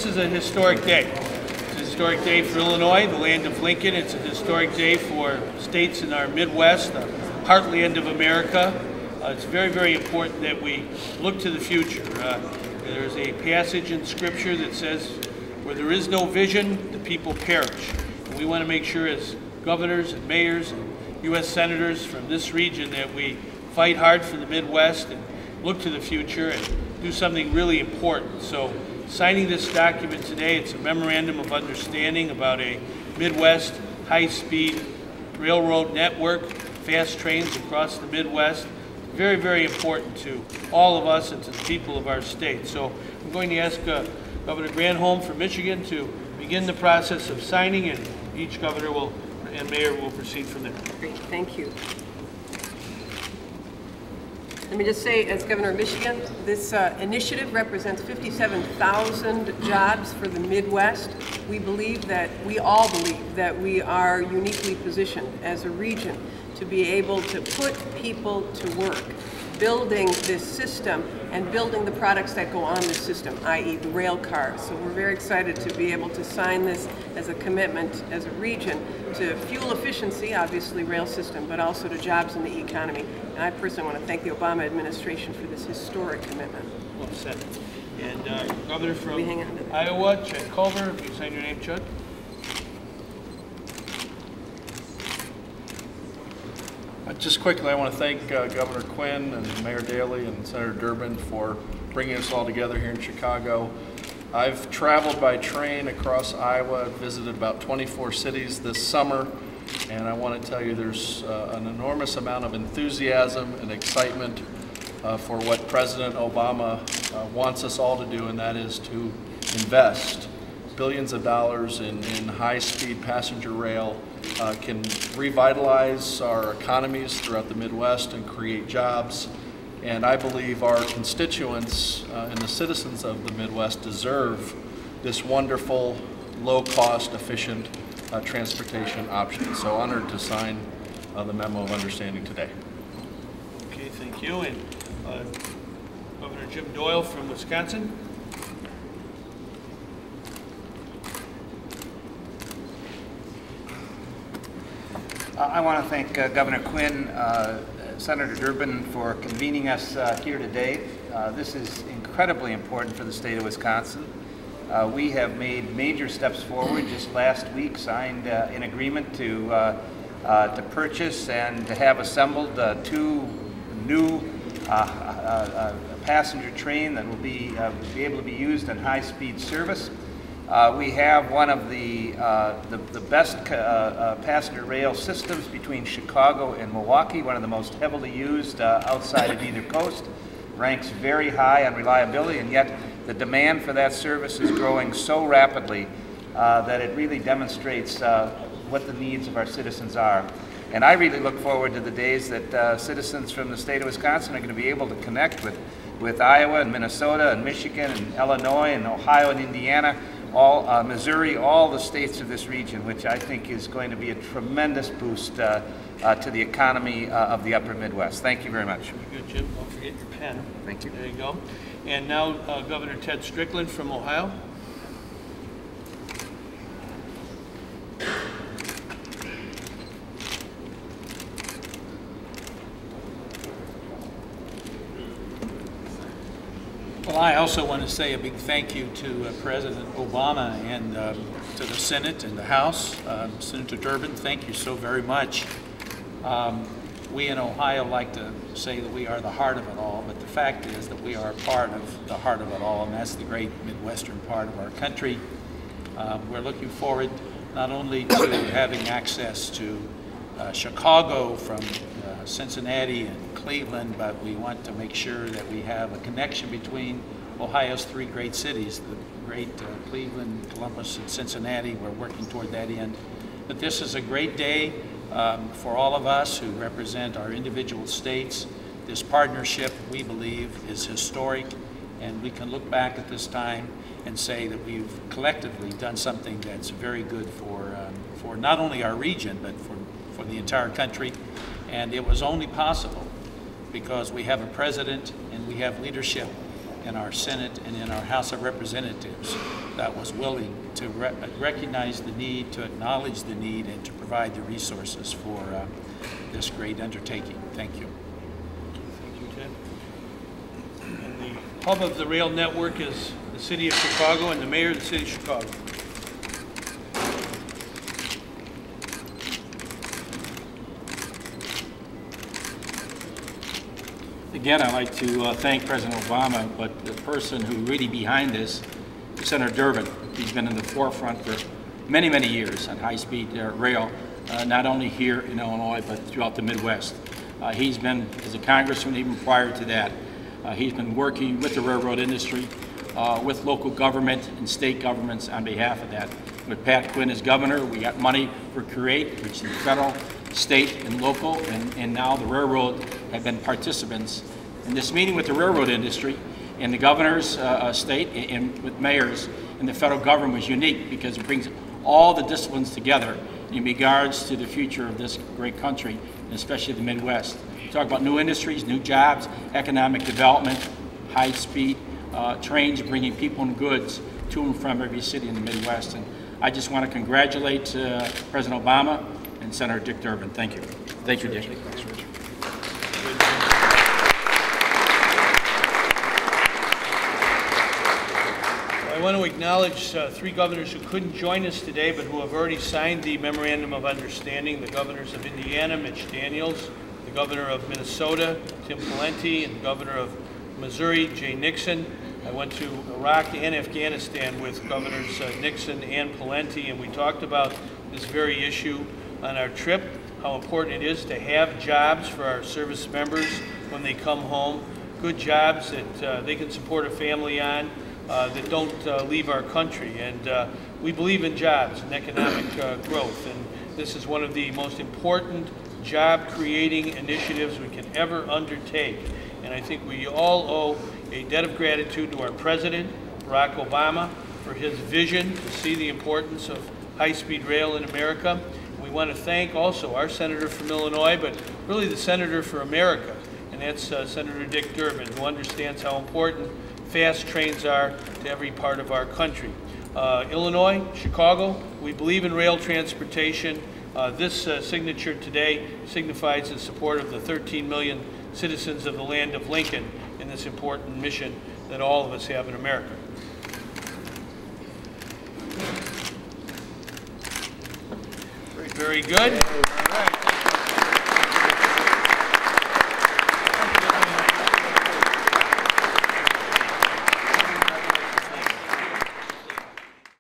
this is a historic day. It's a historic day for Illinois, the land of Lincoln. It's a historic day for states in our Midwest, the heartland of America. It's very, very important that we look to the future. There's a passage in Scripture that says, where there is no vision, the people perish. And we want to make sure as governors and mayors and U.S. senators from this region that we fight hard for the Midwest and look to the future and do something really important. So signing this document today, it's a memorandum of understanding about a Midwest high-speed railroad network, fast trains across the Midwest. Very, very important to all of us and to the people of our state. So I'm going to ask Governor Granholm from Michigan to begin the process of signing, and each governor and mayor will proceed from there. Great, thank you. Let me just say, as Governor of Michigan, this initiative represents 57,000 jobs for the Midwest. We all believe that we are uniquely positioned as a region to be able to put people to work, building this system and building the products that go on this system, i.e. the rail cars. So we're very excited to be able to sign this as a commitment as a region to fuel efficiency, obviously rail system, but also to jobs in the economy. And I personally want to thank the Obama administration for this historic commitment. Well said. And Governor from Iowa, Chad Culver, if you sign your name, Chad. Just quickly, I want to thank Governor Quinn and Mayor Daley and Senator Durbin for bringing us all together here in Chicago. I've traveled by train across Iowa, visited about 24 cities this summer, and I want to tell you there's an enormous amount of enthusiasm and excitement for what President Obama wants us all to do, and that is to invest billions of dollars in high-speed passenger rail. Can revitalize our economies throughout the Midwest and create jobs. And I believe our constituents and the citizens of the Midwest deserve this wonderful, low-cost, efficient transportation option. So honored to sign the memo of understanding today. Okay, thank you. And Governor Jim Doyle from Wisconsin. I want to thank Governor Quinn, Senator Durbin for convening us here today. This is incredibly important for the state of Wisconsin. We have made major steps forward. Just last week signed an agreement to purchase and to have assembled two new passenger train that will be able to be used in high-speed service. We have one of the best passenger rail systems between Chicago and Milwaukee, one of the most heavily used outside of either coast. Ranks very high on reliability, and yet the demand for that service is growing so rapidly that it really demonstrates what the needs of our citizens are. And I really look forward to the days that citizens from the state of Wisconsin are going to be able to connect with Iowa and Minnesota and Michigan and Illinois and Ohio and Indiana, Missouri, all the states of this region, which I think is going to be a tremendous boost to the economy of the upper Midwest. Thank you very much. Very good, Jim. Don't forget your pen. Thank you. There you go. And now Governor Ted Strickland from Ohio. Well, I also want to say a big thank you to President Obama and to the Senate and the House. Senator Durbin, thank you so very much. We in Ohio like to say that we are the heart of it all, but the fact is that we are a part of the heart of it all, and that's the great Midwestern part of our country. We're looking forward not only to having access to Chicago from Cincinnati and Cleveland, but we want to make sure that we have a connection between Ohio's three great cities, the great Cleveland, Columbus, and Cincinnati. We're working toward that end. But this is a great day for all of us who represent our individual states. This partnership, we believe, is historic, and we can look back at this time and say that we've collectively done something that's very good for not only our region, but for the entire country. And it was only possible because we have a president and we have leadership in our Senate and in our House of Representatives that was willing to recognize the need, to acknowledge the need, and to provide the resources for this great undertaking. Thank you. Thank you, Ted. And the hub of the rail network is the City of Chicago and the Mayor of the City of Chicago. Again, I'd like to thank President Obama, but the person who really behind this is Senator Durbin. He's been in the forefront for many, many years on high-speed rail, not only here in Illinois, but throughout the Midwest. He's been, as a congressman, even prior to that, he's been working with the railroad industry, with local government and state governments on behalf of that. With Pat Quinn as governor, we got money for CREATE, which is federal, state, and local, and now the railroad have been participants in this meeting with the railroad industry. And the governor's state and with mayors and the federal government was unique because it brings all the disciplines together in regards to the future of this great country, and especially the Midwest. Talk about new industries, new jobs, economic development, high-speed trains bringing people and goods to and from every city in the Midwest. And I just want to congratulate President Obama and Senator Dick Durbin. Thank you. Thank you, Dick. Thanks, Rich. I want to acknowledge three governors who couldn't join us today, but who have already signed the Memorandum of Understanding. The governors of Indiana, Mitch Daniels, the governor of Minnesota, Tim Pawlenty, and the governor of Missouri, Jay Nixon. I went to Iraq and Afghanistan with governors Nixon and Pawlenty, and we talked about this very issue on our trip, how important it is to have jobs for our service members when they come home, good jobs that they can support a family on, that don't leave our country. And we believe in jobs and economic growth, and this is one of the most important job-creating initiatives we can ever undertake. And I think we all owe a debt of gratitude to our President, Barack Obama, for his vision to see the importance of high-speed rail in America. We want to thank also our senator from Illinois, but really the senator for America, and that's Senator Dick Durbin, who understands how important fast trains are to every part of our country. Illinois, Chicago, we believe in rail transportation. This signature today signifies the support of the 13 million citizens of the land of Lincoln in this important mission that all of us have in America. Very good. All right.